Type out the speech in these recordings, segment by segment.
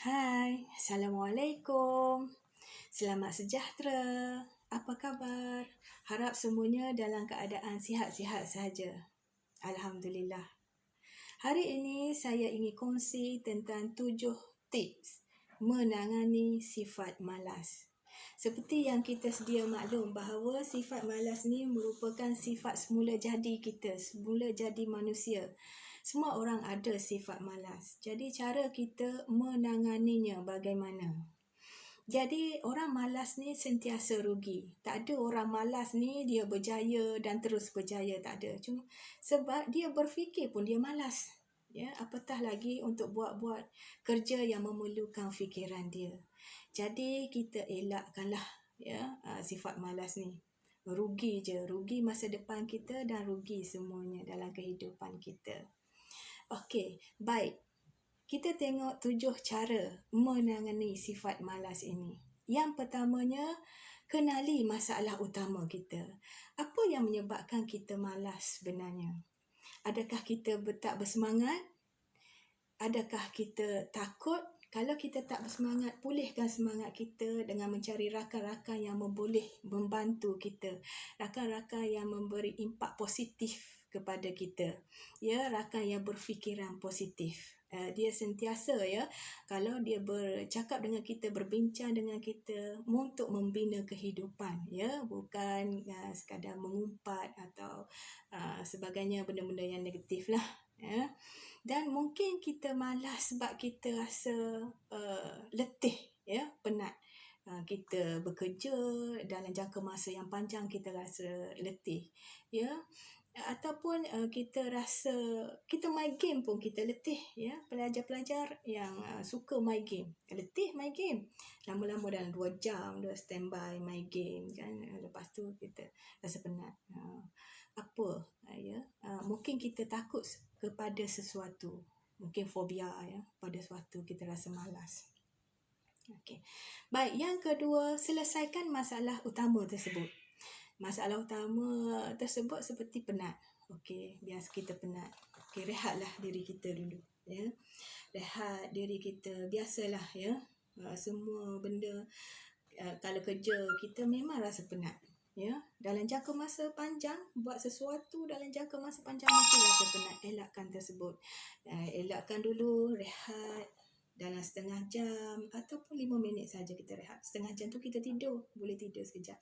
Hai, Assalamualaikum. Selamat sejahtera. Apa khabar? Harap semuanya dalam keadaan sihat-sihat sahaja. Alhamdulillah. Hari ini saya ingin kongsi tentang 7 tips menangani sifat malas. Seperti yang kita sedia maklum bahawa sifat malas ni merupakan sifat semula jadi kita, semula jadi manusia. Semua orang ada sifat malas. Jadi cara kita menanganinya bagaimana? Jadi orang malas ni sentiasa rugi. Tak ada orang malas ni dia berjaya dan terus berjaya, tak ada. Cuma sebab dia berfikir pun dia malas. Ya, apatah lagi untuk buat kerja yang memerlukan fikiran dia. Jadi kita elakkanlah sifat malas ni. Rugi je, rugi masa depan kita dan rugi semuanya dalam kehidupan kita. Okey, baik. Kita tengok 7 cara menangani sifat malas ini. Yang pertamanya, kenali masalah utama kita. Apa yang menyebabkan kita malas sebenarnya? Adakah kita tak bersemangat? Adakah kita takut? Kalau kita tak bersemangat, pulihkan semangat kita dengan mencari rakan-rakan yang boleh membantu kita. Rakan-rakan yang memberi impak positif kepada kita. Ya, rakan yang berfikiran positif. Dia sentiasa kalau dia bercakap dengan kita, berbincang dengan kita untuk membina kehidupan, bukan sekadar mengumpat atau sebagainya, benda-benda yang negatif lah. Dan mungkin kita malas sebab kita rasa letih, penat. Kita bekerja dalam jangka masa yang panjang, kita rasa letih, ataupun kita rasa kita main game pun kita letih, pelajar-pelajar yang suka main game, letih main game, lama-lama dalam 2 jam dah standby main game kan, lepas tu kita rasa penat. Mungkin kita takut kepada sesuatu, mungkin fobia pada sesuatu, kita rasa malas. Okey. Baik, yang kedua, selesaikan masalah utama tersebut. Masalah utama tersebut seperti penat. Okey, biasa kita penat. Okey, rehatlah diri kita dulu, Rehat diri kita, biasalah semua benda kalau kerja kita memang rasa penat. Dalam jangka masa panjang, buat sesuatu dalam jangka masa panjang mesti rasa penat. Elakkan tersebut. Elakkan dulu, rehat dalam setengah jam ataupun 5 minit saja kita rehat. Setengah jam tu kita tidur, boleh tidur sekejap.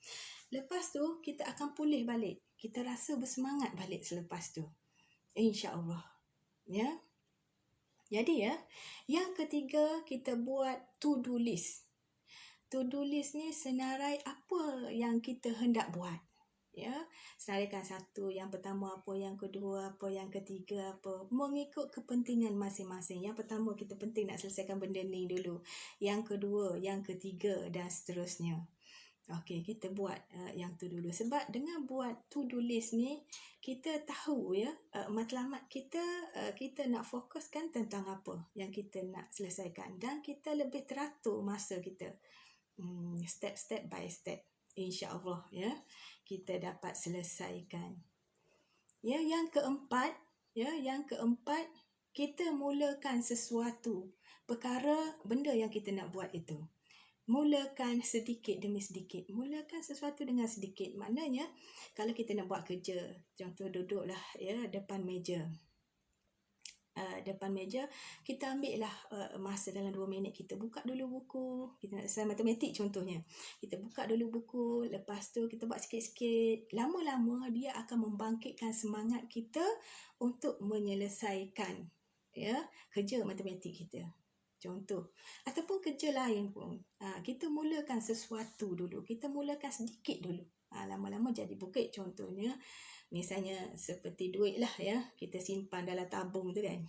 Lepas tu kita akan pulih balik. Kita rasa bersemangat balik selepas tu. InsyaAllah. Jadi yang ketiga, kita buat to-do list. To-do list ni senarai apa yang kita hendak buat. Senaraikan satu, yang pertama apa, yang kedua apa, yang ketiga apa, mengikut kepentingan masing-masing. Yang pertama kita penting nak selesaikan benda ni dulu, yang kedua, yang ketiga dan seterusnya. Okey, kita buat yang tu dulu. Sebab dengan buat to-do list ni, kita tahu matlamat kita, kita nak fokuskan tentang apa yang kita nak selesaikan, dan kita lebih teratur masa kita, step by step. InsyaAllah kita dapat selesaikan. Yang keempat, kita mulakan sesuatu perkara, benda yang kita nak buat itu. Mulakan sedikit demi sedikit. Mulakan sesuatu dengan sedikit. Maknanya kalau kita nak buat kerja, contoh duduklah depan meja. Depan meja, kita ambil lah masa dalam 2 minit, kita buka dulu buku, kita nak selesai matematik contohnya, kita buka dulu buku, lepas tu kita buat sikit-sikit, lama-lama dia akan membangkitkan semangat kita untuk menyelesaikan kerja matematik kita, contoh, ataupun kerja lain pun. Kita mulakan sesuatu dulu, kita mulakan sedikit dulu, lama-lama jadi bukit. Contohnya misalnya seperti duit lah, kita simpan dalam tabung tu kan.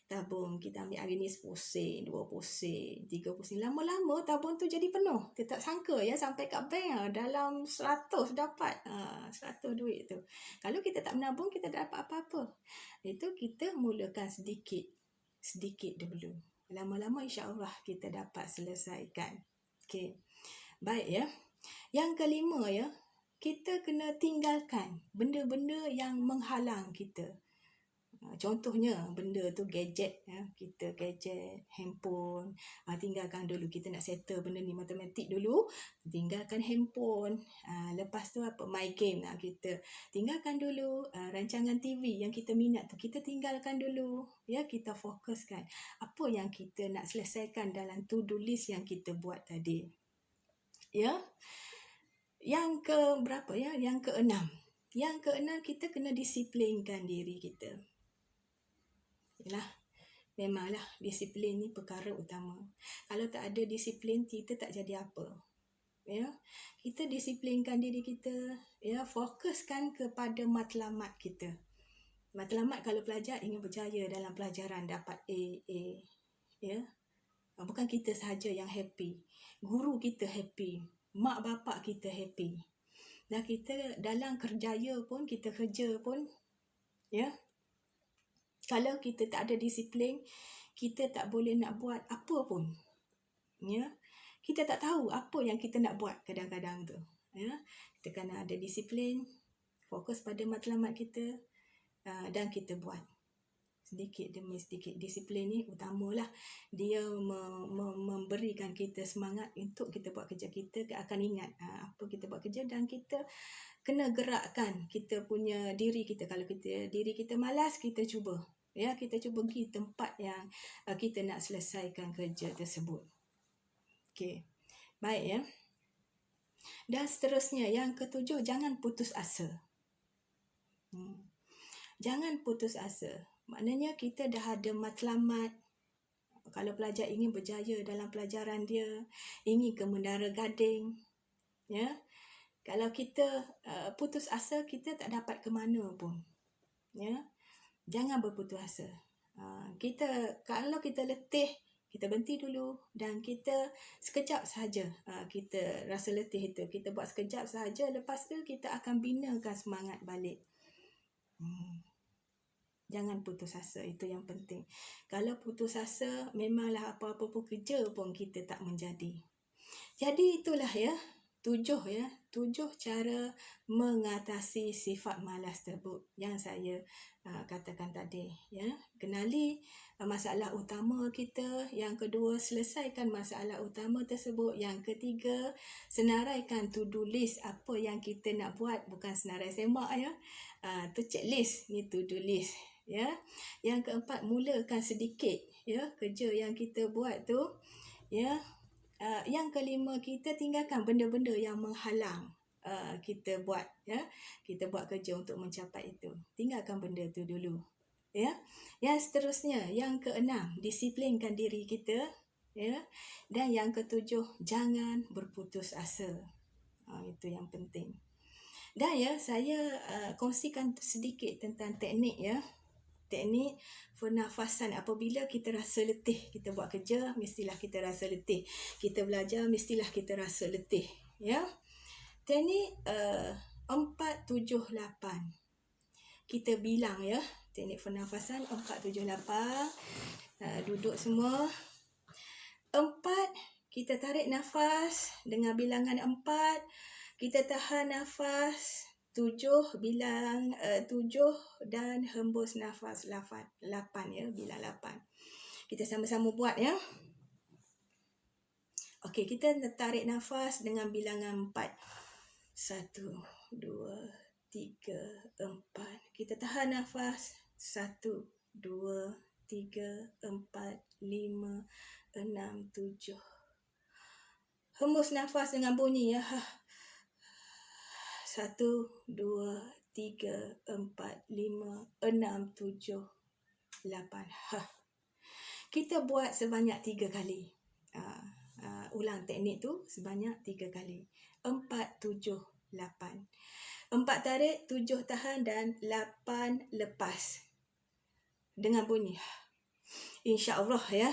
Tabung kita ambil hari ni 10 sen, 20 sen, 30 sen. Lama-lama tabung tu jadi penuh. Kita tak sangka sampai kat bank dalam 100 dapat. 100 duit tu. Kalau kita tak menabung, kita tak dapat apa-apa. Itu kita mulakan sedikit. Sedikit dulu. Lama-lama insyaAllah kita dapat selesaikan. Okey. Baik Yang kelima kita kena tinggalkan benda-benda yang menghalang kita. Contohnya benda tu gadget, kita gadget, handphone, tinggalkan dulu. Kita nak settle benda ni matematik dulu, tinggalkan handphone. Lepas tu main game, kita tinggalkan dulu. Rancangan TV yang kita minat tu kita tinggalkan dulu. Ya, kita fokuskan apa yang kita nak selesaikan dalam to-do list yang kita buat tadi. Ya. Yang ke berapa ya? Yang keenam. Yang keenam, kita kena disiplinkan diri kita. Yalah, memanglah disiplin ni perkara utama. Kalau tak ada disiplin, kita tak jadi apa. Ya, kita disiplinkan diri kita, ya, fokuskan kepada matlamat kita. Matlamat kalau pelajar ingin berjaya dalam pelajaran, dapat A. Ya. Bukan kita sahaja yang happy. Guru kita happy, mak bapak kita happy. Dan kita dalam kerjaya pun, kita kerja pun, ya, kalau kita tak ada disiplin, kita tak boleh nak buat apa pun. Ya, kita tak tahu apa yang kita nak buat kadang-kadang tu. Ya, kita kena ada disiplin, fokus pada matlamat kita, dan kita buat sedikit demi sedikit. Disiplin ni utamalah. Dia memberikan kita semangat untuk kita buat kerja. Kita akan ingat apa kita buat kerja, dan kita kena gerakkan kita punya diri kita. Kalau diri kita malas, kita cuba. Ya, kita cuba pergi tempat yang kita nak selesaikan kerja tersebut. Okey. Baik ya. Dan seterusnya, yang ketujuh, jangan putus asa. Jangan putus asa. Maknanya kita dah ada matlamat. Kalau pelajar ingin berjaya dalam pelajaran dia, ingin ke Menara Gading, ya. Kalau kita putus asa, kita tak dapat ke mana pun. Ya. Jangan berputus asa. Kalau kita letih, kita berhenti dulu, dan kita sekejap sahaja kita rasa letih itu, kita buat sekejap sahaja, lepas tu kita akan binakan semangat balik. Jangan putus asa, itu yang penting. Kalau putus asa, memanglah apa-apa pun kerja pun kita tak menjadi. Jadi itulah ya, 7 cara mengatasi sifat malas tersebut yang saya katakan tadi. Ya, kenali masalah utama kita. Yang kedua, selesaikan masalah utama tersebut. Yang ketiga, senaraikan to-do list apa yang kita nak buat. Bukan senarai semak ya. Tu checklist, ni to-do list. Ya. Yang keempat, mulakan sedikit ya kerja yang kita buat tu. Ya. Yang kelima, kita tinggalkan benda-benda yang menghalang kita buat, ya. Kita buat kerja untuk mencapai itu. Tinggalkan benda tu dulu. Ya. Yang seterusnya, yang keenam, disiplinkan diri kita, ya. Dan yang ketujuh, jangan berputus asa. Itu yang penting. Dan ya, saya kongsikan sedikit tentang teknik ya. Teknik pernafasan. Apabila kita rasa letih, kita buat kerja, mestilah kita rasa letih. Kita belajar, mestilah kita rasa letih. Ya. Teknik 4-7-8. Kita bilang ya. Teknik pernafasan 4-7-8. Duduk semua. 4, kita tarik nafas dengan bilangan 4. Kita tahan nafas. 7 dan hembus nafas 8 ya, bilang 8. Kita sama-sama buat ya. Okey, kita tarik nafas dengan bilangan 4. 1, 2, 3, 4. Kita tahan nafas. 1, 2, 3, 4, 5, 6, 7. Hembus nafas dengan bunyi ya. 1, 2, 3, 4, 5, 6, 7, 8. Kita buat sebanyak 3 kali. Ulang teknik tu sebanyak 3 kali. 4, 7, 8. 4 tarik, 7 tahan dan 8 lepas. Dengan bunyi. InsyaAllah ya.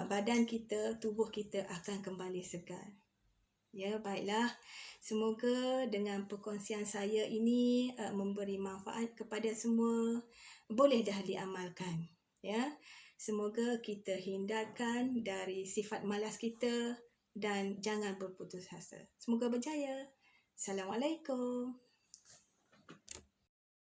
Badan kita, tubuh kita akan kembali segar. Ya, baiklah. Semoga dengan perkongsian saya ini memberi manfaat kepada semua. Boleh dah diamalkan. Ya. Semoga kita hindarkan dari sifat malas kita dan jangan berputus asa. Semoga berjaya. Assalamualaikum.